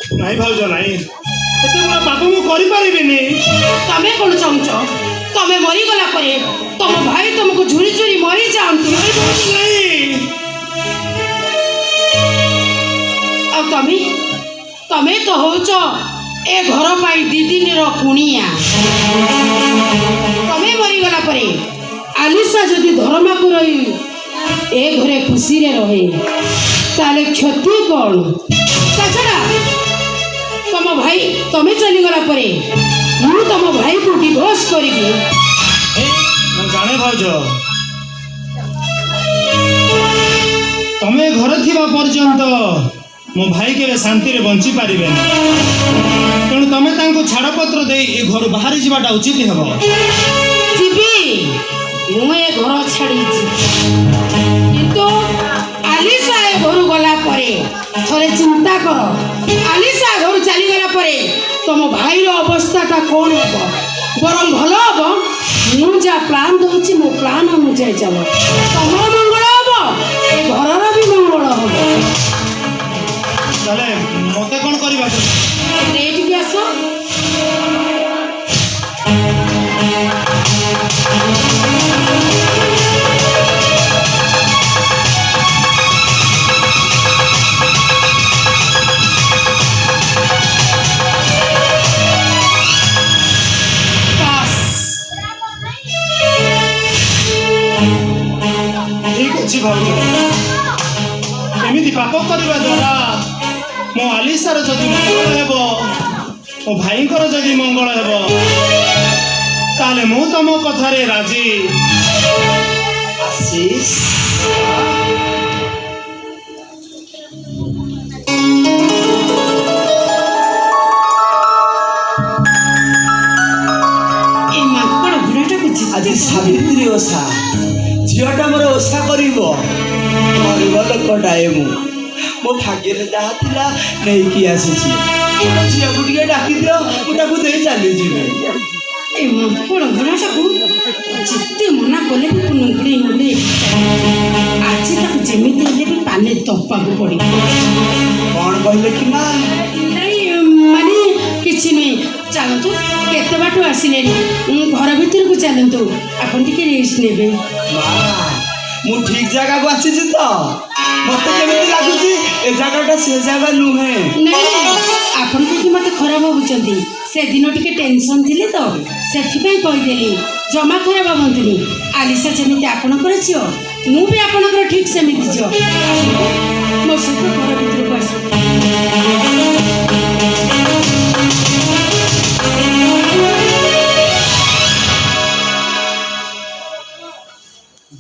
ନାଇଁ ଭାଉଜ ନାଇଁ, ଏତେ ବଡ଼ ପାପ ମୁଁ କରିପାରିବିନି। ତମେ କ'ଣ ଚାହୁଁଛ? ତମେ ମରିଗଲା ପରେ ତମ ଭାଇ ତମକୁ ଝୁରି ଝୁରି ମରିଯାଆନ୍ତୁ। ଆଉ ତମେ ତ ହଉଛ ଏ ଘର ପାଇଁ 2 ଦିନର କୁଣିଆ। ତମେ ମରିଗଲା ପରେ ଆଲିସା ଯଦି ଧର୍ମାକୁ ରହି ଏ ଘରେ ଖୁସିରେ ରହେ ତାହେଲେ କ୍ଷତି କ'ଣ? ତାଛଡ଼ା ତମେ ଚାଲିଗଲା ପରେ ମୁଁ ତମ ଭାଇକୁ ଡିଭୋର୍ସ କରିବି। ମୁଁ ଜାଣେ ଭାଉଜ, ତମେ ଘରେ ଥିବା ପର୍ଯ୍ୟନ୍ତ ମୋ ଭାଇ କେବେ ଶାନ୍ତିରେ ବଞ୍ଚି ପାରିବେନି। ତେଣୁ ତମେ ତାଙ୍କୁ ଛାଡ଼ପତ୍ର ଦେଇ ଏ ଘରୁ ବାହାରି ଯିବାଟା ଉଚିତ ହେବ। ଯିବି, ମୁଁ ଏ ଘର ଛାଡ଼ିଛି, କିନ୍ତୁ ଆଲିସା ଏ ଘରୁ ଗଲା ପରେ ଥରେ ଚିନ୍ତା କର। ଆଲିସା ଘରୁ ଚାଲିଗଲା ପରେ ତମ ଭାଇର ଅବସ୍ଥାଟା କ'ଣ ହେବ? ବରଂ ଭଲ ହେବ ମୁଁ ଯାହା ପ୍ଲାନ୍ ଦେଉଛି ମୋ ପ୍ଲାନ୍ ଅନୁଯାୟୀ ଚାଲ। ତମର ମଙ୍ଗଳ ହେବ, ଏ ଘରର ବି ମଙ୍ଗଳ ହେବ। ତାହେଲେ ମତେ କ'ଣ କରିବାକୁ? ଏଇଠିକି ଆସ। ଠିକ୍ ଅଛି ଭାଉଜ, ଏମିତି ପାପ କରିବା ଦ୍ୱାରା ମୋ ଆଲିସାର ଯଦି ମଙ୍ଗଳ ହେବ, ମୋ ଭାଇଙ୍କର ଯଦି ମଙ୍ଗଳ ହେବ, ତାହେଲେ ମୁଁ ତମ କଥାରେ ରାଜି। ଆଶିଷ, ଏ ମାଙ୍କଡ଼ ବୁଢ଼ାଟାକୁ ଆଜି ସାବିତ୍ରୀ ଓଷା, ଝିଅଟା ମୋର ଓଷା କରିବ। ଗରିବ ଲୋକଟାଏ ମୁଁ, ମୋ ଭାଗ୍ୟରେ ଯାହା ଥିଲା ନେଇକି ଆସିଛି। ଝିଅକୁ ଟିକେ ଡାକିଦିଅ, ମୁଁ ତାକୁ ଦେଇ ଚାଲିଯିବି। ଏ ମାଙ୍କଡ଼ ବୁଢ଼ାଟାକୁ ଯେତେ ମନା କଲେ ବି ନୁଙ୍ଗୁଡ଼େଇ ଆଜି ତାକୁ ଯେମିତି ହେଲେ ବି ପାନେ ତପାକୁ ପଡ଼ିବ। କ'ଣ କହିଲେ କି ମା? ନାଇଁ ମାନେ କିଛି ନୁହେଁ, ଚାଲନ୍ତୁ, କେତେ ବାଟ ଆସିଲେଣି, ଘର ଭିତରକୁ ଚାଲନ୍ତୁ, ଆପଣ ଟିକେ ରେଷ୍ଟ ନେବେ। ମା, ମୁଁ ଠିକ୍ ଜାଗାକୁ ଆସିଛି ତ? ମତେ କେମିତି ଲାଗୁଛି ଏ ଜାଗାଟା ସେ ଜାଗା ନୁହେଁ। ନାଇଁ ଆପଣ ଟିକେ ମୋତେ ଖରାପ ଭାବୁଛନ୍ତି। ସେଦିନ ଟିକେ ଟେନସନ୍ ଥିଲେ ତ ସେଥିପାଇଁ କହିଦେଲି। ଜମା ଖରାପ ଭାବନ୍ତୁନି। ଆଲିସା ଯେମିତି ଆପଣଙ୍କର ଝିଅ, ମୁଁ ବି ଆପଣଙ୍କର ଠିକ୍ ସେମିତି ଝିଅ। ମୋ ସହିତ ଘର ଭିତରକୁ ଆସନ୍ତୁ।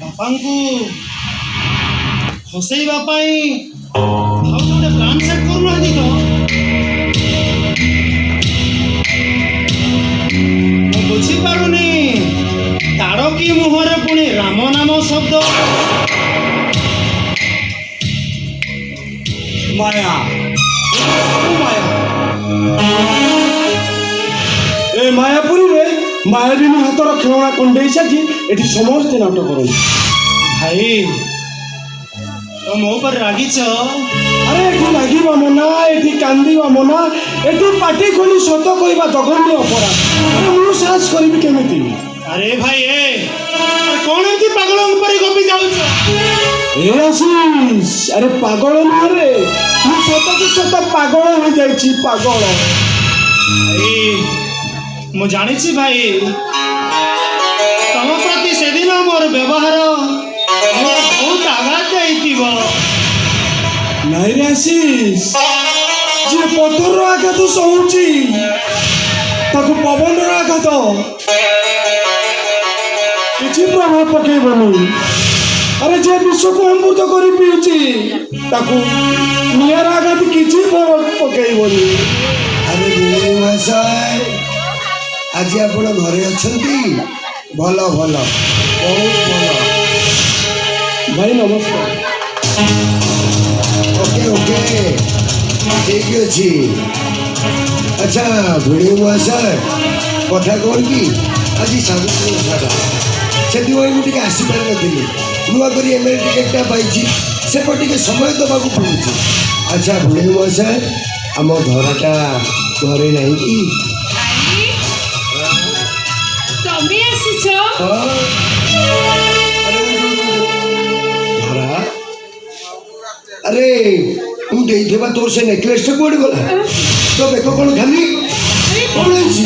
ବାପାଙ୍କୁ ହସେଇବା ପାଇଁ ଭାଉଜ ଗୋଟେ ପ୍ଲାନ୍ ସେଟ୍ କରୁନାହାନ୍ତି ତ? ମୁଁ ବୁଝିପାରୁନି, ତାଡ଼କି ମୁହଁରେ ପୁଣି ରାମ ନାମ ଶବ୍ଦ। ମାୟା, ମାୟା, ଏ ମାୟାପୁରୀରେ ମାୟାବିନୀ ହାତର ଖେଳଣା କୁଣ୍ଡେଇ ସାଜି ଏଠି ସମସ୍ତେ ନାଟ କରନ୍ତି। ଭାଇ, ତ ମୋ ଉପରେ ରାଗିଛ? ଆରେ ଏଠି ଲାଗିବ ମନା, ଏଠି କାନ୍ଦିବ ମନା, ଏଠି ପାଟି ଖୋଲି ସତ କହିବା ଜଘନ୍ୟ ଅପରାଧ। ଆରେ ମୁଁ ସାହସ କରିବି କେମିତି? ଆରେ ଭାଇ, କ'ଣ ଏମିତି ପାଗଳ ଉପରେ ଗପି ଯାଉଛ? ଏ ଆଶିଷ, ଆରେ ପାଗଳ ନୁହେଁ, ମୁଁ ସତକୁ ସତ ପାଗଳ ହେଇଯାଇଛି, ପାଗଳ। ଭାଇ, ମୁଁ ଜାଣିଛି ଭାଇ, ତମ ପ୍ରତି ସେଦିନ ମୋର ବ୍ୟବହାର ବହୁତ ଆଘାତ ଦେଇଥିବ। ନାଇଁ ରେ ଆଶିଷ, ଯିଏ ପଥରର ଆଘାତ ସହୁଛି ତାକୁ ପବନର ଆଘାତ କିଛି ପ୍ରଭାବ ପକେଇବନି। ଆରେ ଯିଏ ବିଶ୍ୱକୁ ଅମୃତ କରି ପିଉଛି ତାକୁ ନିଆର ଆଘାତ କିଛି ପ୍ରଭାବ ପକେଇବନି। ଆରେ ମହାଶୟ, ଆଜି ଆପଣ ଘରେ ଅଛନ୍ତି? ଭଲ ଭଲ, ବହୁତ ଭଲ। ଭାଇ ନମସ୍କାର। ଓକେ ଓକେ, ଠିକ୍ ଅଛି। ଆଚ୍ଛା ଭିଣେଇ ମହାଶୟ, କଥା କ'ଣ କି ଆଜି ସାବିତ୍ରୀ ଓଷାଟା, ସେଥିପାଇଁ ମୁଁ ଟିକେ ଆସିପାରିନଥିଲି। ନୂଆ କରି ଏମ୍ଏଲ୍ଏ ଟିକେଟ୍ଟା ପାଇଛି, ସେପଟେ ଟିକେ ସମୟ ଦେବାକୁ ପଡ଼ୁଛି। ଆଚ୍ଛା ଭିଣେଇ ମହାଶୟ, ଆମ ଧରାଟା ଘରେ ନାହିଁ କି? ତମେ ଆସିଛ? ଧରା ଆରେ ତୁ ଦେଇଥିବା ତୋର ସେ ନେକଲେସଟା କୁଆଡ଼େ ଗଲା? ତୋ ବେକ କ'ଣ ଖାଲି? କ'ଣ ହେଇଛି?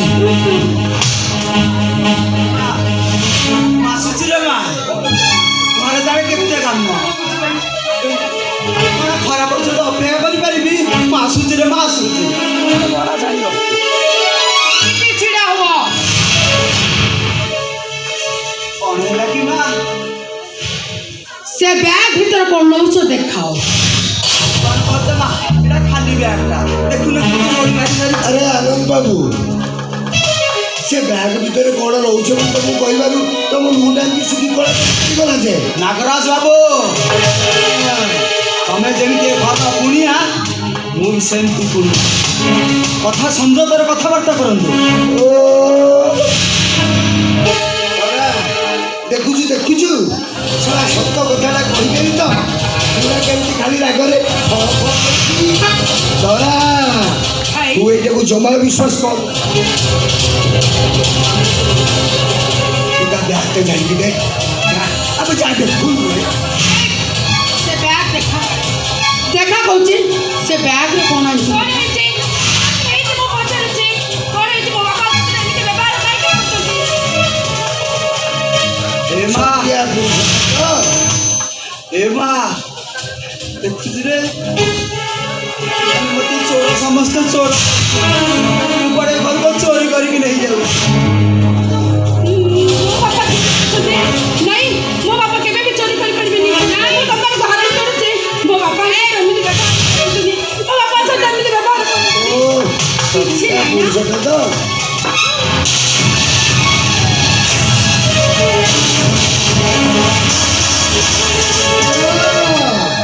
ଆସୁଛି ରେ ମା ଘରେ ତାର କେତେ କାମ ଖରା ପର୍ଯ୍ୟନ୍ତ ଅପେକ୍ଷା କରିପାରିବି। ମୁଁ ଆସୁଛି ରେ ମା ଆସୁଛି। ଛିଡ଼ା ହୁଅ। କ'ଣ ହେଲା କି ମା? ସେ ବ୍ୟାଗ ଭିତରେ କ'ଣ ନଉଛ ଦେଖାଅ। କ'ଣ କରୁଛ ମା? ଏଇଟା ଖାଲି ବ୍ୟାଗଟା ଦେଖୁନ ଆରେ ଆନନ୍ଦ ବାବୁ ସେ ବ୍ୟାଗ ଭିତରେ କ'ଣ ରହୁଛ ମୁଁ ତମକୁ କହିବାରୁ ତମ ମୁହଁଟା ଏମିତି ଶୁଖିଗଲା ଯେ। ନାଗରାଜ ବାବୁ ତମେ ଯେମିତି ଭଲ ପୁଣିଆ ମୁଁ ବି ସେମିତି ପୁଣି କଥା ସଂଯୋଗରେ କଥାବାର୍ତ୍ତା କରନ୍ତୁ। ଓ ଦେଖୁଛୁ ଦେଖୁଛୁ ଶଳା ସତ କଥାଟା କହିଦେଲି ତ ପୁରା କେମିତି ଖାଲି ରାଗରେ ଧରା ତୁ ଏଇଟାକୁ ଜମା ବିଶ୍ୱାସ କର। ତୁ ତା ବ୍ୟାଗଟା ଯାଇକି ଦେଖ ଆମେ ଯାହା ଦେଖୁ ସେ ବ୍ୟାଗ ଦେଖା ଦେଖା କହୁଛି। ସେ ବ୍ୟାଗରେ କ'ଣ ଅଛି? ଏ ମା ଦେଖୁଛି ରେ ମତେ ଚୋର ସମସ୍ତେ ଚୋର କୁଆଡ଼େ ଘରକୁ ଚୋରି କରିକି ନେଇଯାଉ। ନାଇଁ ମୋ ବାପା କେବେ ବି ଚୋରି କରିପାରିବେନି। ମୁଁ ତମକୁ ହାତ କରୁଛି। ମୋ ବାପା ଏମିତି ବ୍ୟବହାର କରୁଛନ୍ତି। ମୋ ବାପା ସହିତ ଏମିତି ବ୍ୟବହାର ପୁରୁଷଟା ତ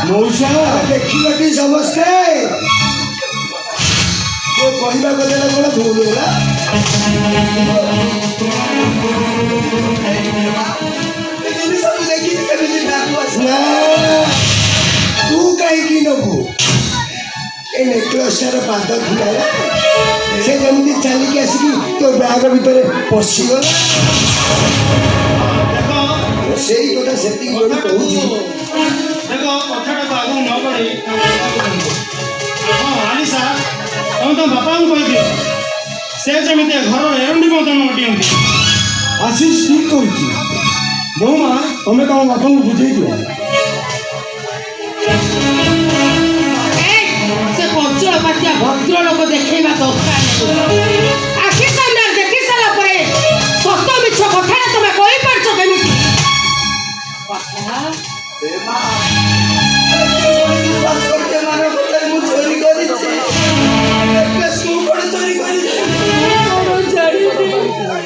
ମଉସା ଦେଖିବାଟି ସମସ୍ତେ କହିବା କଥା କ'ଣ ଭୁଲ ହେଲା? ସବୁ ଦେଖିକି କେମିତି ନା ତୁ କାହିଁକି ନେବୁ? ଏ ନେକଲେସଟାର ପାଦ ଥିଲା ସେ ଯେମିତି ଚାଲିକି ଆସିକି ତୋ ବ୍ୟାଗ ଭିତରେ ପଶିଗଲା। ଦେଖ ସେଇ କଥା ସେତିକି ବେଳୁ କହୁଛି। ଦେଖ କଥାଟାକୁ ଆଗକୁ ନ ବଢ଼ି ହଁ ଆଲିସା ତମେ ତମ ବାପାଙ୍କୁ କହିଦିଅ ସେ ଯେମିତି ଘରର ଏରଣ୍ଡି ମଧ୍ୟ ନ ଦିଅନ୍ତି। ଆଶିଷ ଠିକ୍ କହୁଛି। ବୋଉମା ତମେ ତମ ବାପାଙ୍କୁ ବୁଝେଇ ଦିଅ। ସେ କଞ୍ଚଳ ପାତିଆ ଭଦ୍ରଲୋକ ଦେଖେଇବା ଦରକାର ନାହିଁ। ଆଖି ସାମ୍ନାରେ ଦେଖି ସାରିଲା ପରେ ସତ ମିଛ କଥାଟା ତମେ କହିପାରୁଛ କେମିତି? ମୁଁ ଚୋରି କରିଛି ମୁଁ କ'ଣ ଚୋରି କରିଛି?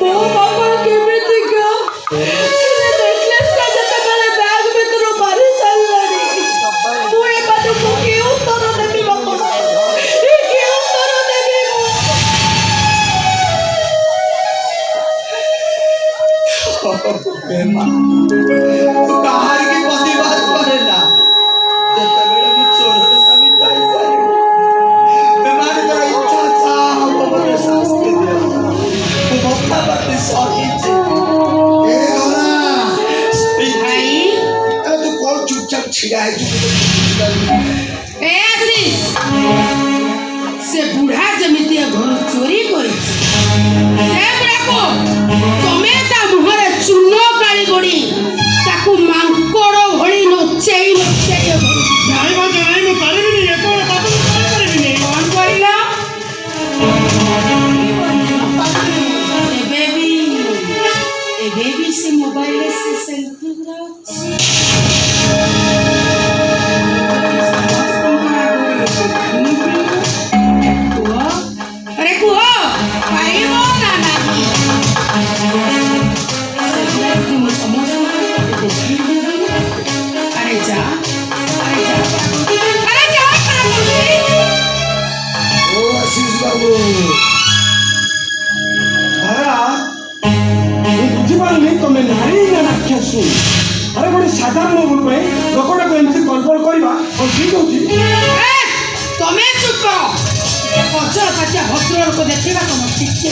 ମୋ ବାପା କେମିତିକା ଯେତେବେଳେ ବ୍ୟାଗ ଭିତରୁ ମାରି ସାରିଲାଣି ମୁଁ ଏମାନଙ୍କୁ କି ଉତ୍ତର ଦେବି ବାପା? କି ଉତ୍ତର ଦେବି କାହାରିକି ପ୍ରତିବାଦ କରେ ନା। ଯେତେବେଳେ ମୁଁ ଚୋରର ସାବିତ ହେଇସାରିବି ଏମାନଙ୍କର ଇଚ୍ଛା ଯାହା ହବ ମୋତେ ଶାସ୍ତି ଦିଅ। ମୁଁ କଥାବାର୍ତ୍ତା ସହିଛି। ଏ ଧରା ଭାଇ ତୁ କ'ଣ ଚୁପଚାପ ଛିଡ଼ା ହେଇଛୁ? ଏ ଆଶିଷ ସେ ବୁଢ଼ା ଯେମିତି ଘରୁ ଚୋରି କରିଛି ସେଗୁଡ଼ାକୁ ତମେ ତା ମୁହଁରେ ଚୂନ କାଳି ଗୋଡ଼ି ତାକୁ ମାଙ୍କଡ଼ ଭଳି ନଚେଇ ନଚେଇ ନାଇଁ ଭାଉଜ ନାଇଁ ମୁଁ ପାରିବିନି ଏତେବେଳେ ବାପାଙ୍କୁ କରିପାରିବିନି। କ'ଣ କରିଲ? ଏବେ ବି ସେ ମୋବାଇଲରେ ସେ ସେଲ୍ଫି ଗୁଡ଼ା ଅଛି। କୁହ ପାଇବ ନା ନାହିଁ? ମୁଁ ସମସ୍ତଙ୍କୁ ଦେଖେଇଦେବି। ଆରେ ଯା ଆରେ ଯା ଆରେ ଯା ଓ ଆଶିଷ ବାବୁ ଧରା ମୁଁ ବୁଝିପାରୁନି ତମେ ନାରୀ ନା ରାକ୍ଷସ। ଆରେ ଗୋଟେ ସାଧାରଣ ଭୁଲ ପାଇଁ ଲୋକଟାକୁ ଏମିତି ଗଡ଼ବଡ଼ କରିବା କ'ଣ ଠିକ୍ ହେଉଛି? ତମେ ଚୁପ। ଅଚଳ ପାଚିଆ ଭଦ୍ରଲୋକ ଦେଖିବା ତମ ଟିକେ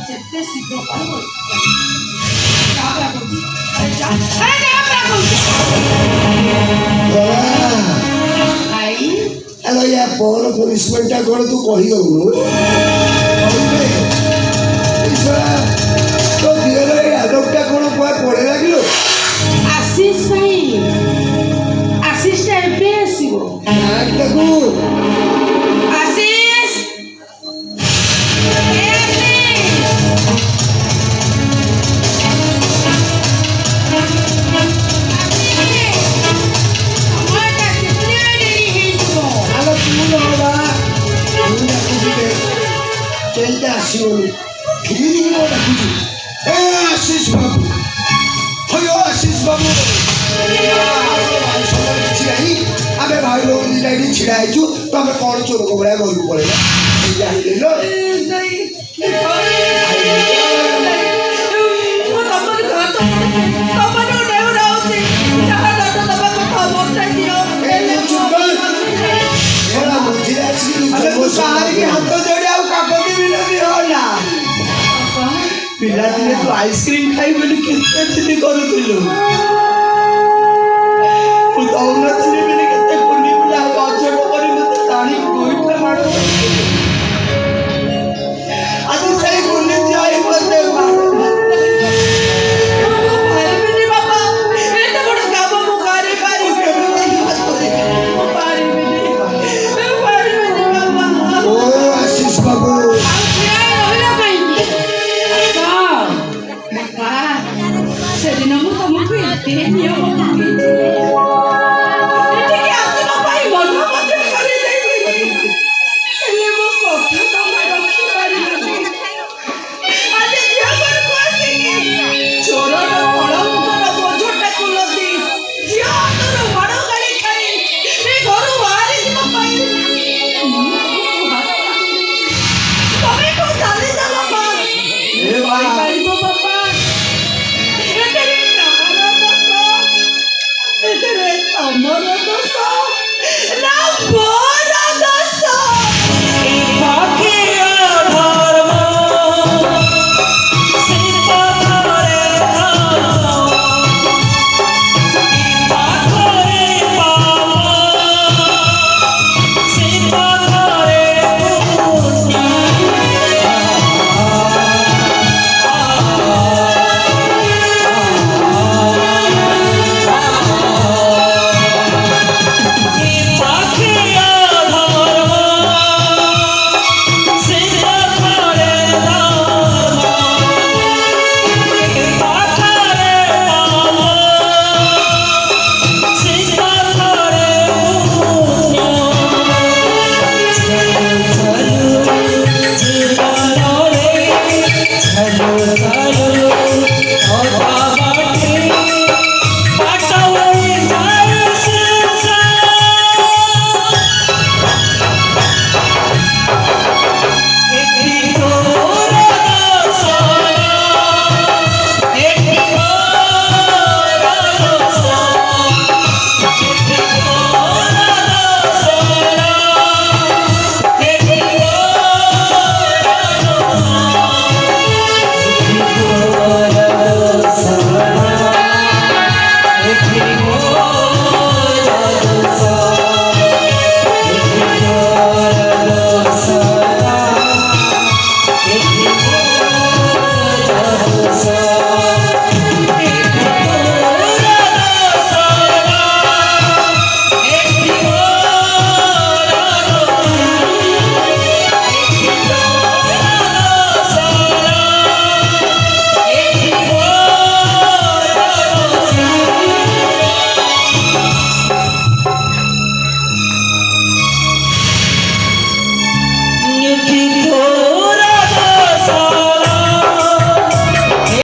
ଯେତେ ଶୀଘ୍ର କରିବ ଭାଇ ଆଲୋ ୟା ପର ପନିସମେଣ୍ଟଟା କ'ଣ ତୁ କହିଦଉନୁ ତୋ ଦିହର ଏଇ ଆଦବଟା କ'ଣ କୁଆ ପଳେଇ ଲାଗିଲ ଆଶିଷ ଭାଇ ଆଶିଷଟା ଏବେ ଆସିବ ତାକୁ ଆଶିଷ କେମିତି ଆସିବନି ଫିରିକି କ'ଣ ଡାକୁଛୁ ଏ ଆଶିଷ ବାବୁ ହଇଓ ଆଶିଷ ବାବୁ କିଛି ନାହିଁ ଆମେ ଭାଇ ଲୋକ ଦୁଇଟା ଏଠି ଛିଡ଼ା ହେଇଛୁ ତମେ କ'ଣ ଚୋରକ ଭଳିଆ ଘରକୁ ପଳେଇଲ ଜାଣିଲ ମଝିରେ ଆସିକି ହାତ ଯୋଡ଼ି ଆଉ କାକତି ବିନତି ହଲା ପିଲାଦିନେ ତୁ ଆଇସ୍କ୍ରିମ୍ ଖାଇ ବୋଲି କେତେ ଚିନି କରୁଥିଲୁ ମୁଁ ଦଉନଥିଲି ବୋଲି କେତେ କୁନି ପିଲା ଅଝଟ କରି ମତେ ଟାଣି ଗୋଇଠା ମାଡ଼ ଆଜି ସେଇ କୁନି ଝିଅ ହିଁ ମତେ ସେଦିନ ମୁଁ ତମକୁ ଏତେ ନିୟମ